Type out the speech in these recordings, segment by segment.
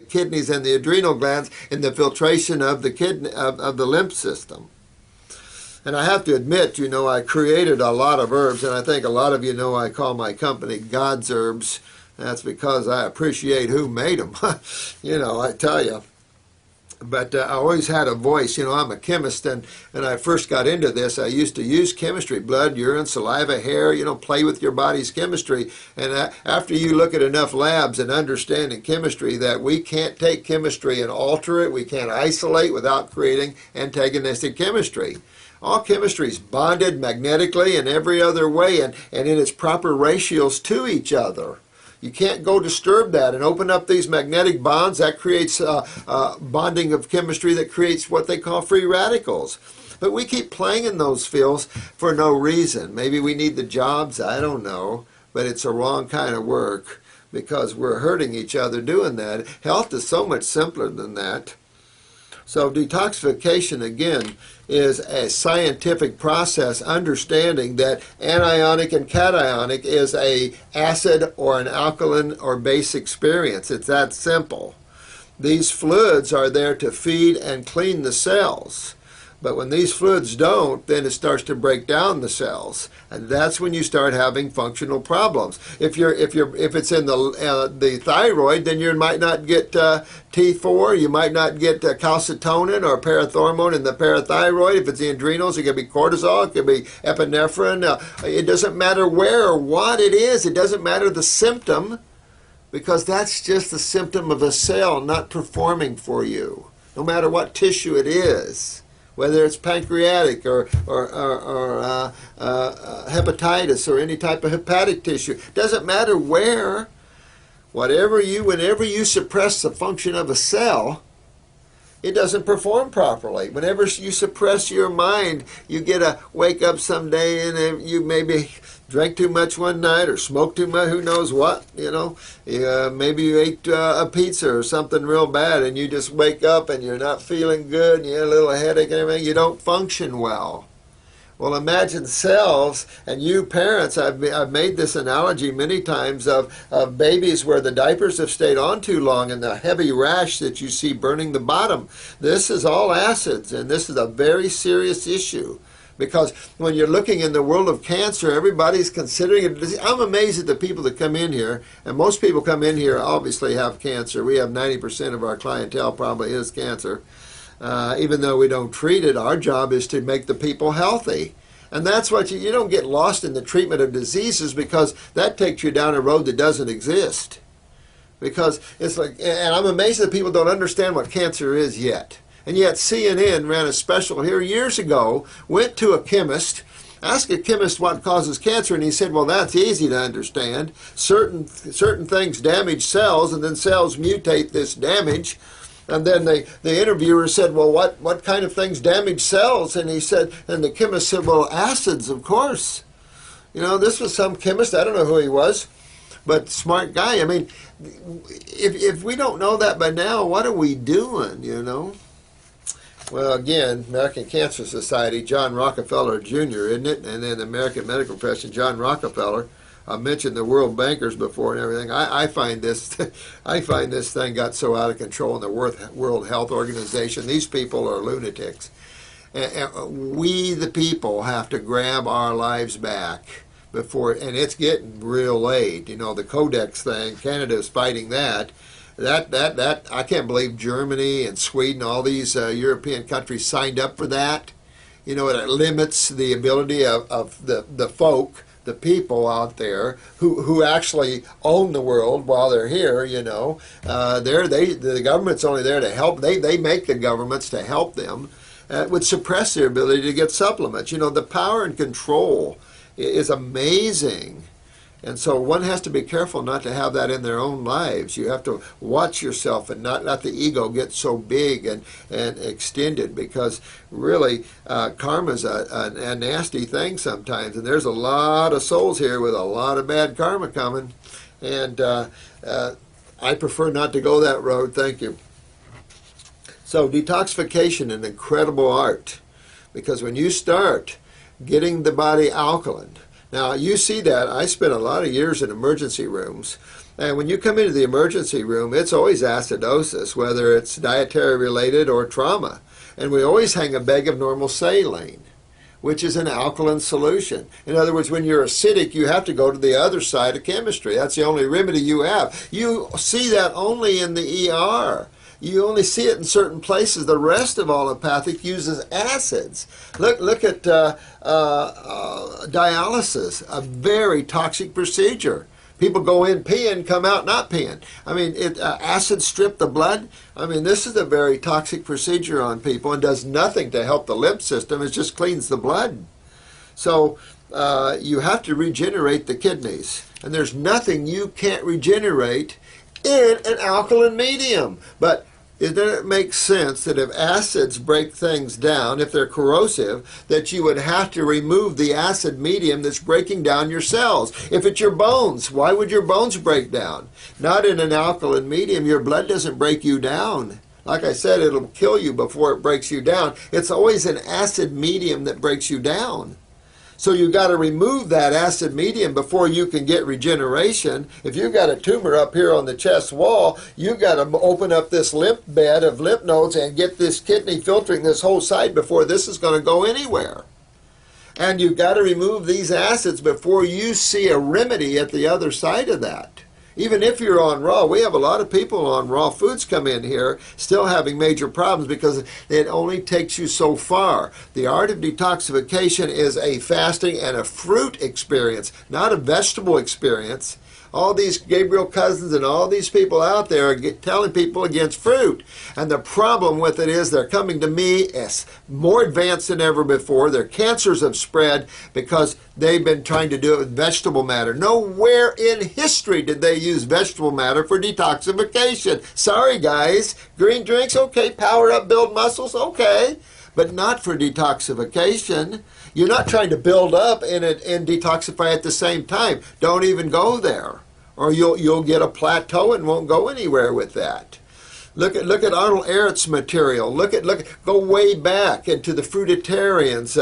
kidneys and the adrenal glands in the filtration of the kidney of the lymph system. And I have to admit, I created a lot of herbs, and I think a lot of you know I call my company God's Herbs. That's because I appreciate who made them. I tell you. But I always had a voice. I'm a chemist, and I first got into this, I used to use chemistry, blood, urine, saliva, hair, play with your body's chemistry. And after you look at enough labs and understand in chemistry that we can't take chemistry and alter it, we can't isolate without creating antagonistic chemistry. All chemistry is bonded magnetically and every other way, and in its proper ratios to each other. You can't go disturb that and open up these magnetic bonds. That creates bonding of chemistry that creates what they call free radicals. But we keep playing in those fields for no reason. Maybe we need the jobs, I don't know. But it's a wrong kind of work because we're hurting each other doing that. Health is so much simpler than that. So detoxification, again, is a scientific process understanding that anionic and cationic is a acid or an alkaline or base experience. It's that simple. These fluids are there to feed and clean the cells. But when these fluids don't, then it starts to break down the cells, and that's when you start having functional problems. If it's in the thyroid, then you might not get T4, you might not get calcitonin or parathormone in the parathyroid. If it's the adrenals, it could be cortisol, it could be epinephrine. It doesn't matter where or what it is. It doesn't matter the symptom, because that's just the symptom of a cell not performing for you, no matter what tissue it is. Whether it's pancreatic or hepatitis or any type of hepatic tissue. Doesn't matter where. Whenever you suppress the function of a cell, it doesn't perform properly. Whenever you suppress your mind, you get a wake up someday and you maybe drank too much one night or smoked too much, who knows what, maybe you ate a pizza or something real bad and you just wake up and you're not feeling good and you have a little headache and everything, you don't function well. Well, imagine cells, and you parents, I've made this analogy many times of babies where the diapers have stayed on too long and the heavy rash that you see burning the bottom. This is all acids, and this is a very serious issue. Because when you're looking in the world of cancer, everybody's considering it. I'm amazed at the people that come in here, and most people come in here obviously have cancer. We have 90% of our clientele probably is cancer. Even though we don't treat it, our job is to make the people healthy. And that's what you don't get lost in the treatment of diseases, because that takes you down a road that doesn't exist. Because it's like, and I'm amazed that people don't understand what cancer is yet. And yet CNN ran a special here years ago, went to a chemist, asked a chemist what causes cancer, and he said, well, that's easy to understand. Certain things damage cells, and then cells mutate this damage. And then the interviewer said, well, what kind of things damage cells? And he said, and the chemist said, well, acids, of course. This was some chemist, I don't know who he was, but smart guy. I mean, if we don't know that by now, what are we doing, Well, again, American Cancer Society, John Rockefeller Jr., isn't it? And then the American medical profession, John Rockefeller. I mentioned the world bankers before and everything. I find this thing got so out of control in the World Health Organization. These people are lunatics. And we, the people, have to grab our lives back before, and it's getting real late. The Codex thing, Canada's fighting that. That I can't believe Germany and Sweden, all these European countries signed up for that. It limits the ability of the folk, the people out there who actually own the world while they're here. The government's only there to help. They make the governments to help them. It would suppress their ability to get supplements. The power and control is amazing. And so one has to be careful not to have that in their own lives. You have to watch yourself and not let the ego get so big and extended, because really karma's a nasty thing sometimes. And there's a lot of souls here with a lot of bad karma coming. And I prefer not to go that road. Thank you. So detoxification, an incredible art, because when you start getting the body alkaline, now, you see that. I spent a lot of years in emergency rooms, And when you come into the emergency room, it's always acidosis, whether it's dietary related or trauma. And we always hang a bag of normal saline, which is an alkaline solution. In other words, when you're acidic, you have to go to the other side of chemistry. That's the only remedy you have. You see that only in the ER. You only see it in certain places. The rest of allopathic uses acids. Look at dialysis, a very toxic procedure. People go in peeing, come out not peeing. I mean, acid strip the blood. I mean, this is a very toxic procedure on people and does nothing to help the lymph system. It just cleans the blood. So you have to regenerate the kidneys. And there's nothing you can't regenerate in an alkaline medium. But doesn't it make sense that if acids break things down, if they're corrosive, that you would have to remove the acid medium that's breaking down your cells? If it's your bones, why would your bones break down? Not in an alkaline medium. Your blood doesn't break you down. Like I said, it'll kill you before it breaks you down. It's always an acid medium that breaks you down. So you've got to remove that acid medium before you can get regeneration. If you've got a tumor up here on the chest wall, you've got to open up this lymph bed of lymph nodes and get this kidney filtering this whole site before this is going to go anywhere. And you've got to remove these acids before you see a remedy at the other side of that. Even if you're on raw, we have a lot of people on raw foods come in here still having major problems because it only takes you so far. The art of detoxification is a fasting and a fruit experience, not a vegetable experience. All these Gabriel Cousins and all these people out there are telling people against fruit. And the problem with it is they're coming to me as more advanced than ever before. Their cancers have spread because they've been trying to do it with vegetable matter. Nowhere in history did they use vegetable matter for detoxification. Sorry, guys. Green drinks, okay. Power up, build muscles, okay. But not for detoxification. You're not trying to build up and detoxify at the same time. Don't even go there, or you'll get a plateau and won't go anywhere with that. Look at Arnold Ehret's material. Go way back into the fruitarians,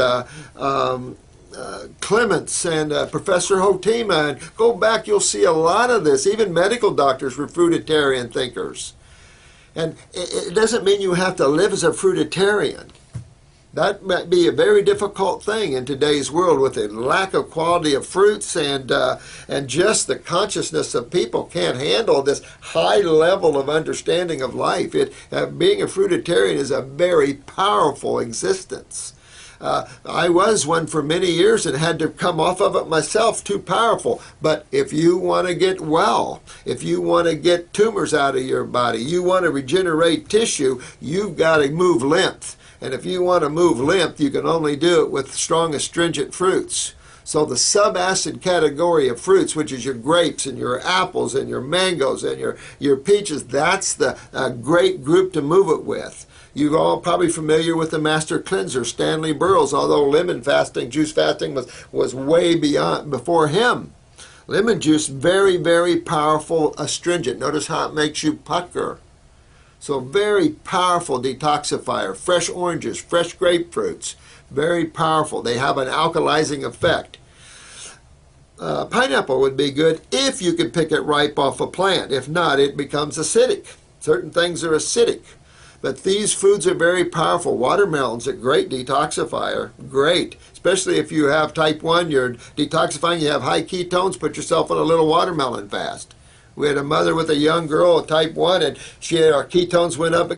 Clements and Professor Hotima, and go back. You'll see a lot of this. Even medical doctors were fruitarian thinkers, and it doesn't mean you have to live as a fruitarian. That might be a very difficult thing in today's world with the lack of quality of fruits and just the consciousness of people can't handle this high level of understanding of life. Being a fruitarian is a very powerful existence. I was one for many years and had to come off of it myself, too powerful. But if you want to get well, if you want to get tumors out of your body, you want to regenerate tissue, you've got to move lymph. And if you want to move lymph, you can only do it with strong astringent fruits. So the subacid category of fruits, which is your grapes and your apples and your mangoes and your peaches, that's the great group to move it with. You're all probably familiar with the master cleanser, Stanley Burroughs, although lemon fasting, juice fasting was way before him. Lemon juice, very, very powerful astringent. Notice how it makes you pucker. So very powerful detoxifier. Fresh oranges, fresh grapefruits, very powerful. They have an alkalizing effect. Pineapple would be good if you could pick it ripe off a plant. If not, it becomes acidic. Certain things are acidic. But these foods are very powerful. Watermelon's a great detoxifier. Great. Especially if you have type 1, you're detoxifying, you have high ketones, put yourself on a little watermelon fast. We had a mother with a young girl, type 1, and our ketones went up